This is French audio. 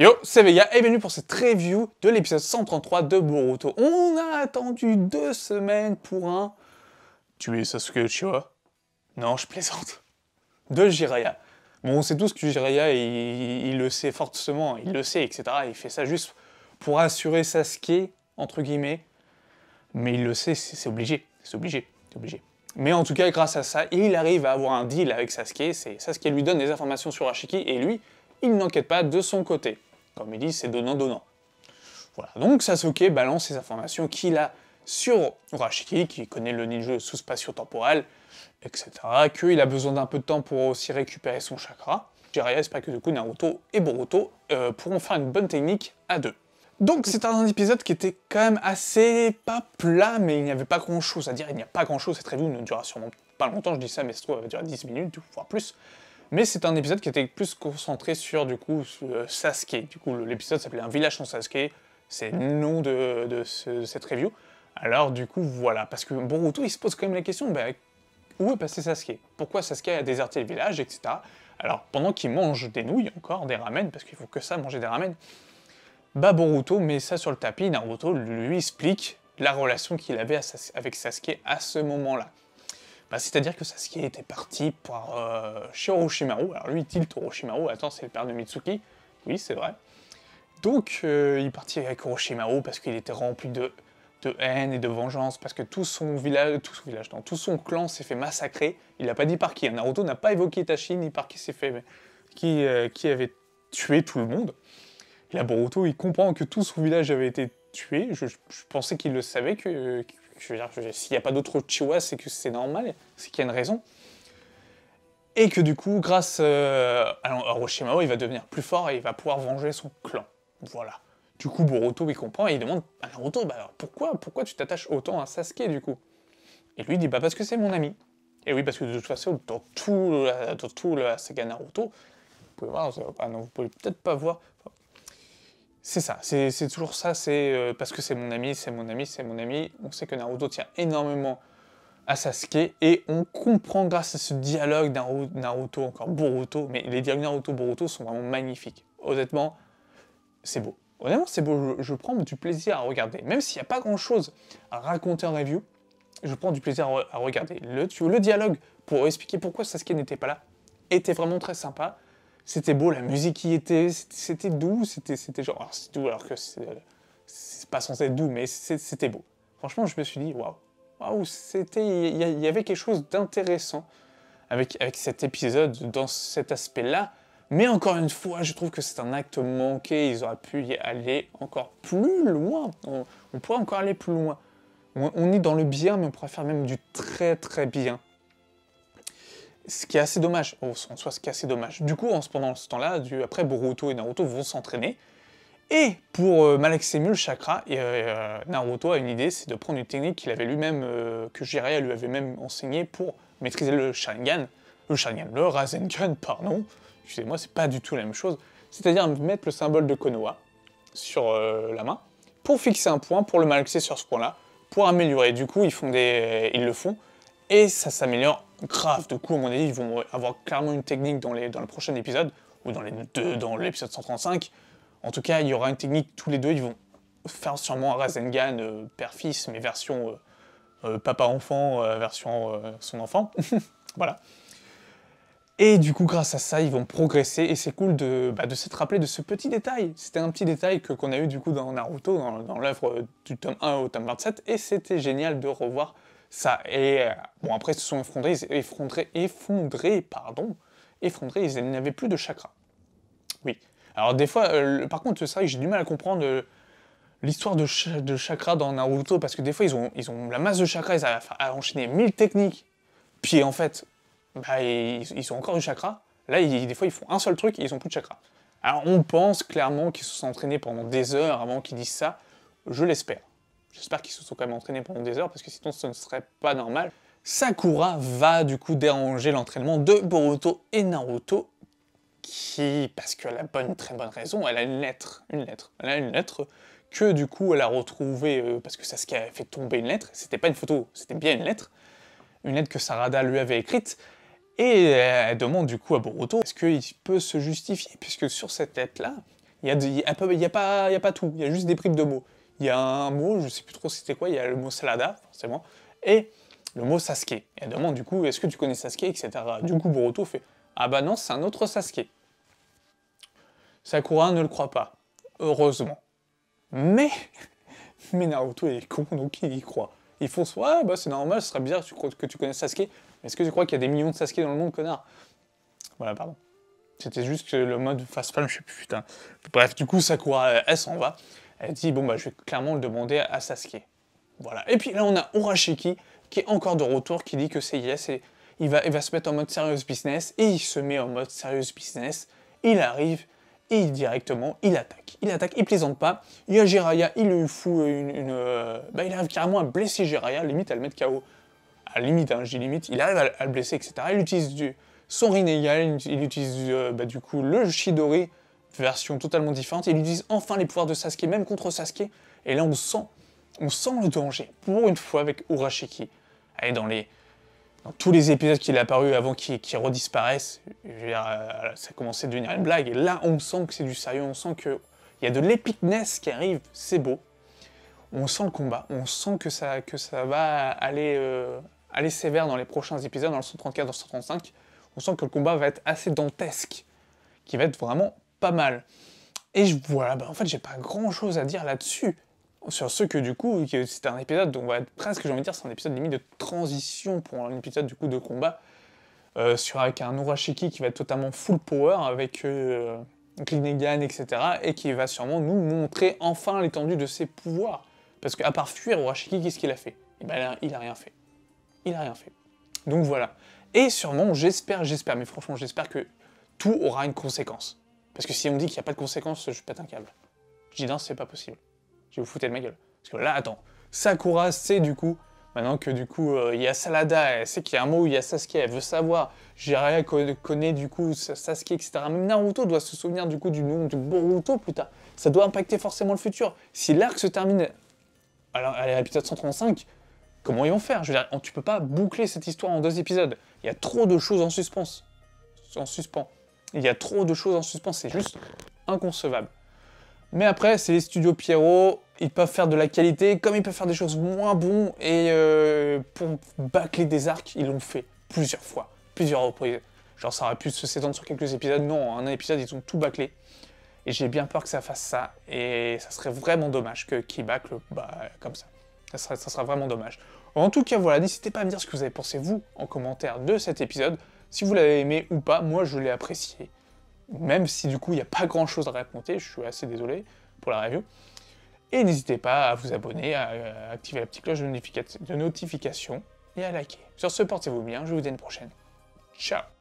Yo, c'est Vega et bienvenue pour cette review de l'épisode 133 de Boruto. On a attendu 2 semaines pour un... Tuer Sasuke Uchiha? Non, je plaisante. De Jiraiya. Bon, on sait tous que Jiraiya, il le sait fortement, il le sait, etc. Il fait ça juste pour assurer Sasuke, entre guillemets. Mais il le sait, c'est obligé. C'est obligé. C'est obligé. Mais en tout cas, grâce à ça, il arrive à avoir un deal avec Sasuke. Sasuke lui donne des informations sur Ashiki et lui, il n'enquête pas de son côté. Comme il dit, c'est donnant-donnant. Voilà, donc Sasuke balance ses informations qu'il a sur Urashiki, qui connaît le ninja sous-spatio-temporel, etc., qu'il a besoin d'un peu de temps pour aussi récupérer son chakra. Jiraiya espère que du coup Naruto et Boruto pourront faire une bonne technique à deux. Donc c'est un épisode qui était quand même assez, pas plat, mais il n'y avait pas grand-chose à dire, il n'y a pas grand-chose, cette review ne durera sûrement pas longtemps, je dis ça, mais ça se trouve, elle va durer 10 minutes, voire plus. Mais c'est un épisode qui était plus concentré sur, du coup, Sasuke. Du coup, l'épisode s'appelait Un village sans Sasuke. C'est le nom de cette review. Alors, du coup, voilà. Parce que Boruto, il se pose quand même la question, bah, où est passé Sasuke? Pourquoi Sasuke a déserté le village, etc. Alors, pendant qu'il mange des nouilles, encore, des ramen, parce qu'il faut que ça, manger des ramen, bah, Boruto met ça sur le tapis. Naruto lui explique la relation qu'il avait avec Sasuke à ce moment-là. Bah, c'est-à-dire que Sasuke était parti chez Orochimaru. Alors lui, il tilte Orochimaru. Attends, c'est le père de Mitsuki. Oui, c'est vrai. Donc, il est parti avec Orochimaru parce qu'il était rempli de haine et de vengeance, parce que tout son clan s'est fait massacrer. Il n'a pas dit par qui. Naruto n'a pas évoqué Itachi ni par qui s'est fait... qui avait tué tout le monde. Et là, Boruto, il comprend que tout son village avait été tué. Je pensais qu'il le savait, je veux dire, s'il n'y a pas d'autres Uchiwa, c'est que c'est normal, c'est qu'il y a une raison. Et que du coup, grâce à Orochimaru, il va devenir plus fort et il va pouvoir venger son clan. Voilà. Du coup, Boruto, il comprend et il demande à Naruto, bah alors pourquoi tu t'attaches autant à Sasuke, du coup? Et lui, il dit, bah parce que c'est mon ami. Et oui, parce que de toute façon, dans tout la saga Naruto, vous pouvez voir, vous pouvez peut-être pas voir... C'est ça, c'est toujours ça, c'est parce que c'est mon ami, c'est mon ami, c'est mon ami. On sait que Naruto tient énormément à Sasuke, et on comprend grâce à ce dialogue Naruto, encore Boruto, mais les dialogues Naruto-Boruto sont vraiment magnifiques. Honnêtement, c'est beau. Honnêtement, c'est beau, je prends du plaisir à regarder. Même s'il n'y a pas grand-chose à raconter en review, je prends du plaisir à regarder. Le dialogue, pour expliquer pourquoi Sasuke n'était pas là, était vraiment très sympa. C'était beau, la musique y était, c'était doux, c'était genre... Alors c'est doux alors que c'est pas censé être doux, mais c'était beau. Franchement, je me suis dit, waouh, il y avait quelque chose d'intéressant avec cet épisode, dans cet aspect-là. Mais encore une fois, je trouve que c'est un acte manqué, ils auraient pu y aller encore plus loin. On pourrait encore aller plus loin. On est dans le bien, mais on pourrait faire même du très très bien. Ce qui est assez dommage, en soi, ce qui est assez dommage. Du coup, pendant ce temps-là, après Boruto et Naruto vont s'entraîner. Et pour malaxer mieux le chakra, Naruto a une idée, c'est de prendre une technique qu'il avait lui-même, que Jiraiya lui avait même enseigné pour maîtriser le Sharingan. Le Rasengan, pardon. Excusez-moi, c'est pas du tout la même chose. C'est-à-dire mettre le symbole de Konoha sur la main, pour fixer un point, pour le malaxer sur ce point-là, pour améliorer. Du coup, ils le font, et ça s'améliore grave. Du coup, à mon avis, ils vont avoir clairement une technique dans le prochain épisode, ou dans l'épisode 135. En tout cas, il y aura une technique, tous les deux, ils vont faire sûrement un Rasengan père-fils, mais version papa-enfant, version son enfant. Voilà. Et du coup, grâce à ça, ils vont progresser, et c'est cool de s'être rappelé de ce petit détail. C'était un petit détail qu'on a eu du coup dans Naruto, dans l'œuvre du tome 1 au tome 27, et c'était génial de revoir ça. Et bon, après, ils se sont effondrés, ils n'avaient plus de chakra. Oui. Alors des fois, par contre, c'est vrai que j'ai du mal à comprendre l'histoire de chakra dans Naruto, parce que des fois, ils ont la masse de chakra, ils arrivent à enchaîner 1000 techniques, puis en fait, bah, ils ont encore du chakra. Là, des fois, ils font un seul truc et ils ont plus de chakra. Alors on pense clairement qu'ils se sont entraînés pendant des heures avant qu'ils disent ça. Je l'espère. J'espère qu'ils se sont quand même entraînés pendant des heures, parce que sinon, ce ne serait pas normal. Sakura va du coup déranger l'entraînement de Boruto et Naruto, parce qu'elle a une très bonne raison, elle a une lettre. Elle a une lettre que du coup elle a retrouvée, parce que Sasuke a fait tomber une lettre, c'était pas une photo, c'était bien une lettre que Sarada lui avait écrite, et elle demande du coup à Boruto, est-ce qu'il peut se justifier, puisque sur cette lettre-là, Il y a pas tout, il y a juste des bribes de mots. Il y a un mot, je sais plus trop c'était quoi, il y a le mot Salada, forcément, et le mot Sasuke. Et elle demande du coup, est-ce que tu connais Sasuke, etc. Du coup, Boruto fait, ah bah non, c'est un autre Sasuke. Sakura ne le croit pas, heureusement. Mais Naruto est con, donc il y croit. Ils font soit, bah c'est normal, ce serait bizarre que tu connaisses Sasuke, mais est-ce que tu crois qu'il y a des millions de Sasuke dans le monde, connard? Voilà, pardon. C'était juste que le mode fast-fan, je sais plus, putain. Bref, du coup, Sakura, elle s'en va. Elle dit, bon, bah, je vais clairement le demander à Sasuke. Voilà. Et puis là, on a Urashiki, qui est encore de retour, qui dit que c'est yes, et il va se mettre en mode serious business, et il se met en mode serious business. Il arrive, et directement, il attaque. Il plaisante pas. Il y a Jiraiya, il lui fout bah, il arrive carrément à blesser Jiraiya, limite à le mettre KO. À la limite, hein, je dis limite, il arrive à le blesser, etc. Il utilise son Rinnegan, il utilise bah, du coup le Chidori, version totalement différente. Il utilise enfin les pouvoirs de Sasuke, même contre Sasuke. Et là, on sent le danger, pour une fois, avec Urashiki. Allez, dans tous les épisodes qu'il a apparu avant qu'il redisparaisse, je veux dire, ça commençait à devenir une blague. Et là, on sent que c'est du sérieux, on sent qu'il y a de l'épicness qui arrive, c'est beau. On sent le combat, on sent que ça va aller sévère dans les prochains épisodes, dans le 134, dans le 135. On sent que le combat va être assez dantesque, qui va être vraiment pas mal. Et voilà, bah en fait, j'ai pas grand chose à dire là-dessus. Sur ce que du coup, c'est un épisode dont on va être presque, j'ai envie de dire, c'est un épisode limite de transition pour un épisode du coup de combat, avec un Urashiki qui va être totalement full power, avec Rinnegan, etc. Et qui va sûrement nous montrer enfin l'étendue de ses pouvoirs. Parce qu'à part fuir, Urashiki, qu'est-ce qu'il a fait? Eh ben, il a rien fait. Il a rien fait. Donc voilà. Et sûrement, j'espère, mais franchement, j'espère que tout aura une conséquence. Parce que si on dit qu'il n'y a pas de conséquence, je pète un câble. Je dis non, c'est pas possible. Je vais vous foutre de ma gueule. Parce que là, attends, Sakura sait du coup, maintenant que du coup, il y a Salada, elle sait qu'il y a un mot où il y a Sasuke, elle veut savoir, Jiraiya connaît du coup Sasuke, etc. Même Naruto doit se souvenir du coup du nom du Boruto plus tard. Ça doit impacter forcément le futur. Si l'arc se termine à l'épisode 135, comment ils vont faire? Je veux dire, tu peux pas boucler cette histoire en 2 épisodes. Il y a trop de choses en suspens. Il y a trop de choses en suspens, c'est juste inconcevable. Mais après, c'est les studios Pierrot, ils peuvent faire de la qualité, comme ils peuvent faire des choses moins bonnes, et pour bâcler des arcs, ils l'ont fait plusieurs fois, plusieurs reprises. Genre, ça aurait pu s'étendre sur quelques épisodes, non, en un épisode, ils ont tout bâclé. Et j'ai bien peur que ça fasse ça, et ça serait vraiment dommage qu'ils bâclent comme ça. Ça sera vraiment dommage. En tout cas, voilà, n'hésitez pas à me dire ce que vous avez pensé, vous, en commentaire de cet épisode. Si vous l'avez aimé ou pas, moi, je l'ai apprécié. Même si, du coup, il n'y a pas grand-chose à raconter, je suis assez désolé pour la review. Et n'hésitez pas à vous abonner, à activer la petite cloche de notification et à liker. Sur ce, portez-vous bien, je vous dis à une prochaine. Ciao!